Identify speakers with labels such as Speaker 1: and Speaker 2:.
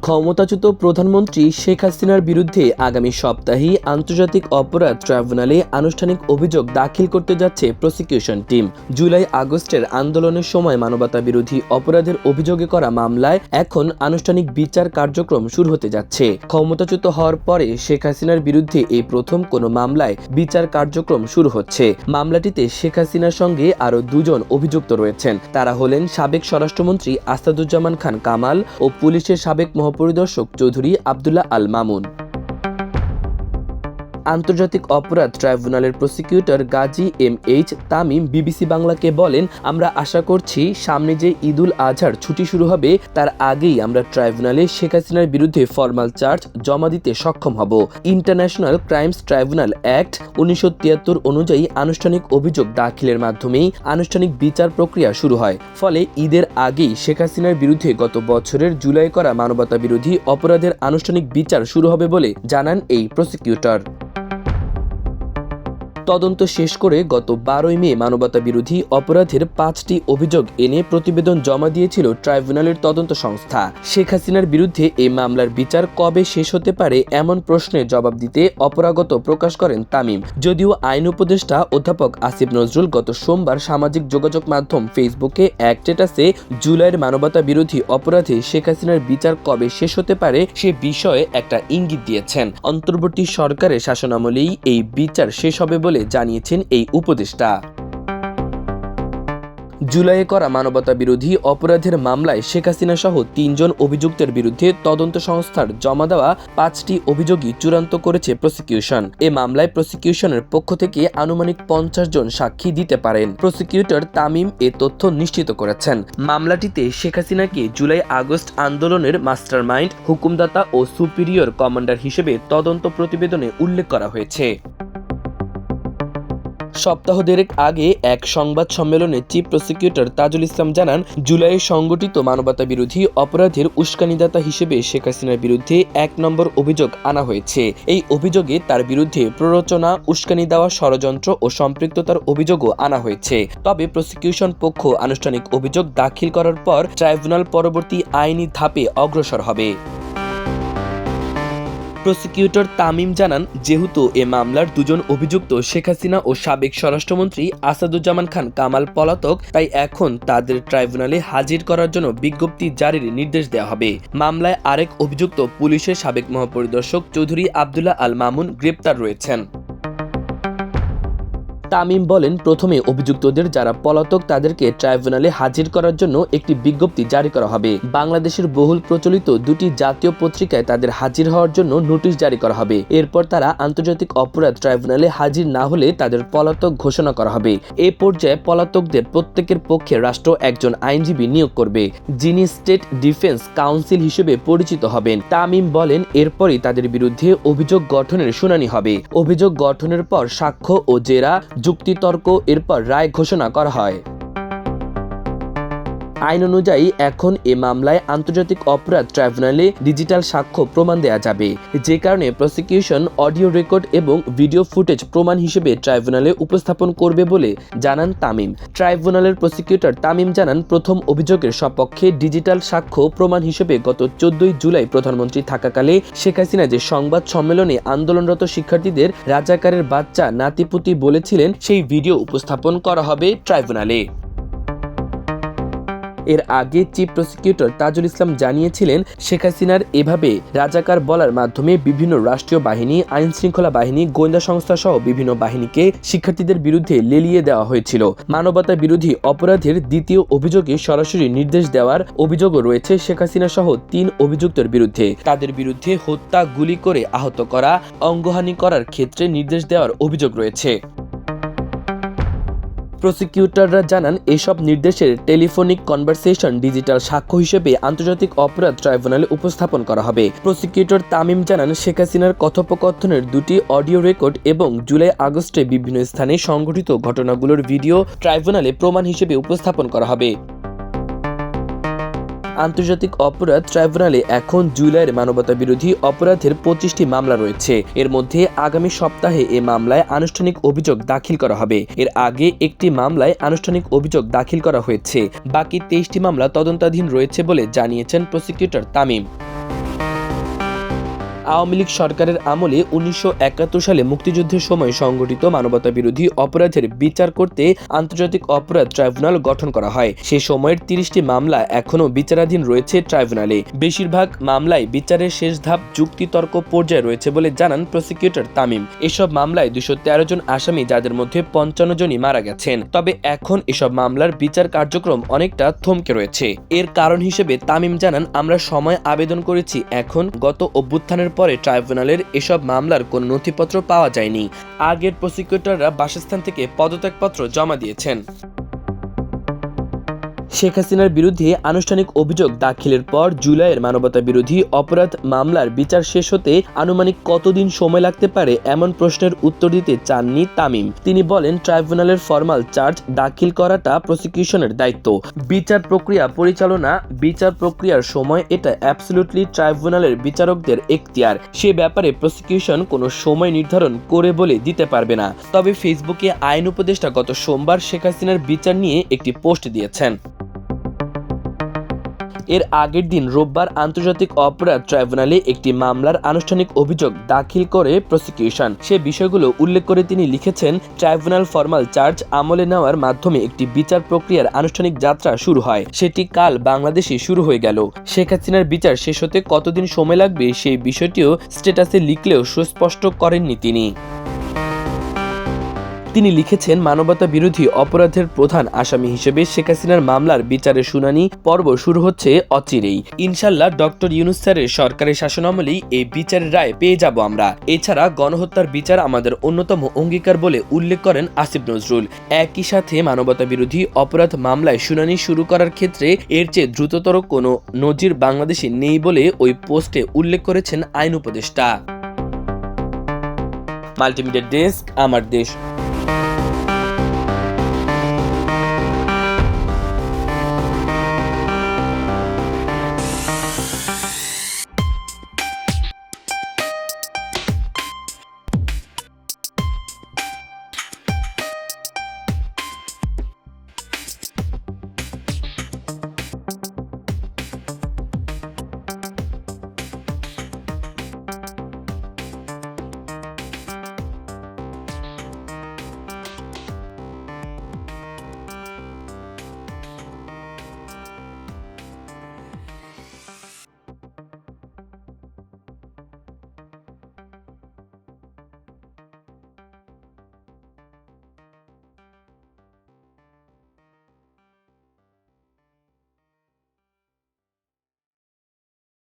Speaker 1: ক্ষমতাচ্যুত প্রধানমন্ত্রী শেখ হাসিনার বিরুদ্ধে আগামী সপ্তাহেই আন্তর্জাতিক অপরাধ ট্রাইব্যুনালে আনুষ্ঠানিক অভিযোগ দাখিল করতে যাচ্ছে প্রসিকিউশন টিম। জুলাই আগস্টের আন্দোলনের সময় মানবতা বিরোধী অপরাধের অভিযোগে করা মামলায় এখন আনুষ্ঠানিক বিচার কার্যক্রম শুরু হতে যাচ্ছে। ক্ষমতাচ্যুত হওয়ার পরে শেখ হাসিনার বিরুদ্ধে এই প্রথম কোনো মামলায় বিচার কার্যক্রম শুরু হচ্ছে। মামলাটিতে শেখ হাসিনার সঙ্গে আরও দুজন অভিযুক্ত রয়েছেন। তারা হলেন সাবেক স্বরাষ্ট্রমন্ত্রী আসাদুজ্জামান খান কামাল ও পুলিশের সাবেক মহাপরিদর্শক চৌধুরী আব্দুল্লাহ আল মামুন। আন্তর্জাতিক অপরাধ ট্রাইব্যুনালের প্রসিকিউটর গাজী এম.এইচ. তামিম বিবিসি বাংলাকে বলেন, আমরা আশা করছি সামনে যে ঈদুল আজহার ছুটি শুরু হবে তার আগেই আমরা ট্রাইব্যুনালে শেখ হাসিনার বিরুদ্ধে ফরমাল চার্জ জমা দিতে সক্ষম হব। ইন্টারন্যাশনাল ক্রাইমস ট্রাইব্যুনাল অ্যাক্ট 1973 অনুযায়ী আনুষ্ঠানিক অভিযোগ দাখিলের মাধ্যমেই আনুষ্ঠানিক বিচার প্রক্রিয়া শুরু হয়। ফলে ঈদের আগেই শেখ হাসিনার বিরুদ্ধে গত বছরের জুলাই করা মানবতা বিরোধী অপরাধের আনুষ্ঠানিক বিচার শুরু হবে বলে জানান এই প্রসিকিউটর। তদন্ত শেষ করে গত 12 মে মানবতা বিরোধী অপরাধের 5টি অভিযোগ এনে প্রতিবেদন জমা দিয়েছিল ট্রাইব্যুনালের তদন্ত সংস্থা। শেখ হাসিনার বিরুদ্ধে এই মামলার বিচার কবে শেষ হতে পারে এমন প্রশ্নের জবাব দিতে অপারগতা প্রকাশ করেন তামিম। যদিও আইন উপদেষ্টা অধ্যাপক আসিফ নজরুল গত সোমবার সামাজিক যোগাযোগ মাধ্যম ফেসবুকে এক স্ট্যাটাসে জুলাইয়ের মানবতা বিরোধী অপরাধে শেখ হাসিনার বিচার কবে শেষ হতে পারে সে বিষয়ে একটা ইঙ্গিত দিয়েছেন। অন্তর্বর্তী সরকারের শাসনামলেই এই বিচার শেষ হবে বলে জানিয়েছেন এই উপদেষ্টা। জুলাইয়ে করা মানবতা বিরোধী অপরাধের মামলায় শেখ হাসিনা সহ 3 জন অভিযুক্তের বিরুদ্ধে তদন্ত সংস্থার জমা দেওয়া 5টি অভিযোগই চূড়ান্ত করেছে প্রসিকিউশন। এ মামলায় প্রসিকিউশনের পক্ষ থেকে আনুমানিক 50 জন সাক্ষী দিতে পারেন। প্রসিকিউটর তামিম এ তথ্য নিশ্চিত করেছেন। মামলাটিতে শেখ হাসিনাকে জুলাই আগস্ট আন্দোলনের মাস্টারমাইন্ড, হুকুমদাতা ও সুপিরিয়র কমান্ডার হিসেবে তদন্ত প্রতিবেদনে উল্লেখ করা হয়েছে। সপ্তাহ দেড়েক আগে এক সংবাদ সম্মেলনে চিফ প্রসিকিউটর তাজুল ইসলাম জানান, জুলাইয়ে সংগঠিত মানবতা বিরোধী অপরাধের উস্কানিদাতা হিসেবে শেখ হাসিনার বিরুদ্ধে 1 নম্বর অভিযোগ আনা হয়েছে। এই অভিযোগে তার বিরুদ্ধে প্ররোচনা, উস্কানি দেওয়া, ষড়যন্ত্র ও সম্পৃক্ততার অভিযোগও আনা হয়েছে। তবে প্রসিকিউশন পক্ষ আনুষ্ঠানিক অভিযোগ দাখিল করার পর ট্রাইব্যুনাল পরবর্তী আইনি ধাপে অগ্রসর হবে। প্রসিকিউটর তামিম জানান, যেহেতু এ মামলার 2 জন অভিযুক্ত শেখ হাসিনা ও সাবেক স্বরাষ্ট্রমন্ত্রী আসাদুজ্জামান খান কামাল পলাতক, তাই এখন তাদের ট্রাইব্যুনালে হাজির করার জন্য বিজ্ঞপ্তি জারির নির্দেশ দেওয়া হবে। মামলায় আরেক অভিযুক্ত পুলিশের সাবেক মহাপরিদর্শক চৌধুরী আব্দুল্লাহ আল মামুন গ্রেপ্তার রয়েছেন। তামিম বলেন, প্রথমে অভিযুক্তদের যারা পলাতক তাদেরকে ট্রাইব্যুনালে হাজির করার জন্য একটি বিজ্ঞপ্তি জারি করা হবে। বাংলাদেশের বহুল প্রচলিত 2টি জাতীয় পত্রিকায় তাদের হাজির হওয়ার জন্য নোটিশ জারি করা হবে। এরপর তারা আন্তর্জাতিক অপরাধ ট্রাইব্যুনালে হাজির না হলে তাদের পলাতক ঘোষণা করা হবে। এ পর্যায়ে পলাতকদের প্রত্যেকের পক্ষে রাষ্ট্র একজন আইনজীবী নিয়োগ করবে, যিনি স্টেট ডিফেন্স কাউন্সিল হিসেবে পরিচিত হবেন। তামিম বলেন, এরপরই তাদের বিরুদ্ধে অভিযোগ গঠনের শুনানি হবে। অভিযোগ গঠনের পর সাক্ষ্য ও জেরা, যুক্তিতর্ক, এরপর রায় ঘোষণা করা হয়। আইন অনুযায়ী এখন এ মামলায় আন্তর্জাতিক অপরাধ ট্রাইব্যুনালে ডিজিটাল সাক্ষ্য প্রমাণ দেয়া যাবে, যে কারণে প্রসিকিউশন অডিও রেকর্ড এবং ভিডিও ফুটেজ প্রমাণ হিসেবে ট্রাইব্যুনালে উপস্থাপন করবে বলে জানান তামিম। ট্রাইব্যুনালের প্রসিকিউটর তামিম জানান, প্রথম অভিযোগের সপক্ষে ডিজিটাল সাক্ষ্য প্রমাণ হিসেবে গত 14 জুলাই প্রধানমন্ত্রী থাকাকালে শেখ হাসিনা যে সংবাদ সম্মেলনে আন্দোলনরত শিক্ষার্থীদের রাজাকারের বাচ্চা নাতিপুতি বলেছিলেন, সেই ভিডিও উপস্থাপন করা হবে ট্রাইব্যুনালে। এর আগে চিফ প্রসিকিউটর তাজুল ইসলাম জানিয়েছিলেন, শেখ হাসিনার এভাবে রাজাকার বলার মাধ্যমে বিভিন্ন রাষ্ট্রীয় বাহিনী, আইন শৃঙ্খলা বাহিনী, গোয়েন্দা সংস্থা সহ বিভিন্ন বাহিনীকে শিক্ষার্থীদের বিরুদ্ধে লেলিয়ে দেওয়া হয়েছিল। মানবতা বিরোধী অপরাধের 2য় অভিযোগে সরাসরি নির্দেশ দেওয়ার অভিযোগও রয়েছে শেখ হাসিনা সহ 3 অভিযুক্তের বিরুদ্ধে। তাদের বিরুদ্ধে হত্যা, গুলি করে আহত করা, অঙ্গহানি করার ক্ষেত্রে নির্দেশ দেওয়ার অভিযোগ রয়েছে। প্রসিকিউটররা জানান, এসব নির্দেশের টেলিফোনিক কনভারসেশন ডিজিটাল সাক্ষ্য হিসেবে আন্তর্জাতিক অপরাধ ট্রাইব্যুনালে উপস্থাপন করা হবে। প্রসিকিউটর তামিম জানান, শেখ হাসিনার কথোপকথনের 2টি অডিও রেকর্ড এবং জুলাই আগস্টে বিভিন্ন স্থানে সংঘটিত ঘটনাগুলোর ভিডিও ট্রাইব্যুনালে প্রমাণ হিসেবে উপস্থাপন করা হবে। আন্তর্জাতিক অপরাধ ট্রাইব্যুনালে এখন জুলাইয়ের মানবতা বিরোধী অপরাধের 25টি মামলা রয়েছে। এর মধ্যে আগামী সপ্তাহে এ মামলায় আনুষ্ঠানিক অভিযোগ দাখিল করা হবে। এর আগে একটি মামলায় আনুষ্ঠানিক অভিযোগ দাখিল করা হয়েছে। বাকি 23টি মামলা তদন্তাধীন রয়েছে বলে জানিয়েছেন প্রসিকিউটর তামিম। আওয়ামী লীগ সরকারের আমলে 1971 সালে মুক্তিযুদ্ধের সময় সংঘটিত মানবতাবিরোধী অপরাধের বিচার করতে আন্তর্জাতিক অপরাধ ট্রাইব্যুনাল গঠন করা হয়। সেই সময়ের 30টি মামলা এখনও বিচারাধীন রয়েছে ট্রাইব্যুনালে। বেশিরভাগ মামলায় বিচারের শেষ ধাপ যুক্তিতর্ক পর্যায়ে রয়েছে বলে জানান প্রসিকিউটর তামিম। এসব মামলায় 213 জন আসামি, যাদের মধ্যে 55 জনই মারা গেছেন। তবে এখন এসব মামলার বিচার কার্যক্রম অনেকটা থমকে রয়েছে। এর কারণ হিসেবে তামিম জানান, আমরা সময় আবেদন করেছি, এখন গত অভ্যুত্থানের পরে ট্রাইব্যুনালের এসব মামলার কোনো নথিপত্র পাওয়া যায়নি। আগের প্রসিকিউটররা বাসস্থান থেকে পদত্যাগপত্র জমা দিয়েছেন। শেখ হাসিনার বিরুদ্ধে আনুষ্ঠানিক অভিযোগ দাখিলের পর জুলাইয়ের মানবতাবিরোধী অপরাধ মামলার বিচার শেষ হতে আনুমানিক কতদিন সময় লাগতে পারে, এমন প্রশ্নের উত্তর দিতে চাননি তামিম। তিনি বলেন, ট্রাইব্যুনালের ফরমাল চার্জ দাখিল করাটা প্রসিকিউশনের দায়িত্ব। বিচার প্রক্রিয়া পরিচালনা, বিচার প্রক্রিয়ার সময় এটা অ্যাবসলিউটলি ট্রাইব্যুনালের বিচারকদের এখতিয়ার। সে ব্যাপারে প্রসিকিউশন কোনো সময় নির্ধারণ করে বলে দিতে পারবে না। তবে ফেসবুকে আইন উপদেষ্টা গত সোমবার শেখ হাসিনার বিচার নিয়ে একটি পোস্ট দিয়েছেন। এর আগের দিন রোববার আন্তর্জাতিক অপরাধ ট্রাইব্যুনালে একটি মামলার আনুষ্ঠানিক অভিযোগ দাখিল করে প্রসিকিউশন। সে বিষয়গুলো উল্লেখ করে তিনি লিখেছেন, ট্রাইব্যুনাল ফরমাল চার্জ আমলে নেওয়ার মাধ্যমে একটি বিচার প্রক্রিয়ার আনুষ্ঠানিক যাত্রা শুরু হয়। সেটি কাল বাংলাদেশে শুরু হয়ে গেল। শেখ হাসিনার বিচার শেষ হতে কতদিন সময় লাগবে সেই বিষয়টিও স্ট্যাটাসে লিখলেও সুস্পষ্ট করেননি তিনি। তিনি লিখেছেন, মানবতা বিরোধী অপরাধের প্রধান আসামি হিসেবে শেখ হাসিনার মামলার বিচারের শুনানি পর্ব শুরু হচ্ছে অচিরেই। ইনশাল্লাহ ডক্টর ইউনূস স্যারের সরকারের শাসনামলেই এই বিচারের রায় পেয়ে যাব আমরা। এছাড়া গণহত্যার বিচার আমাদের অন্যতম অঙ্গীকার বলে উল্লেখ করেন আসিফ নজরুল। একই সাথে মানবতা বিরোধী অপরাধ মামলায় শুনানি শুরু করার ক্ষেত্রে এর চেয়ে দ্রুততর কোনো নজির বাংলাদেশে নেই বলে ওই পোস্টে উল্লেখ করেছেন আইন উপদেষ্টা। মাল্টিমিডিয়া ডেস্ক, আমার দেশ।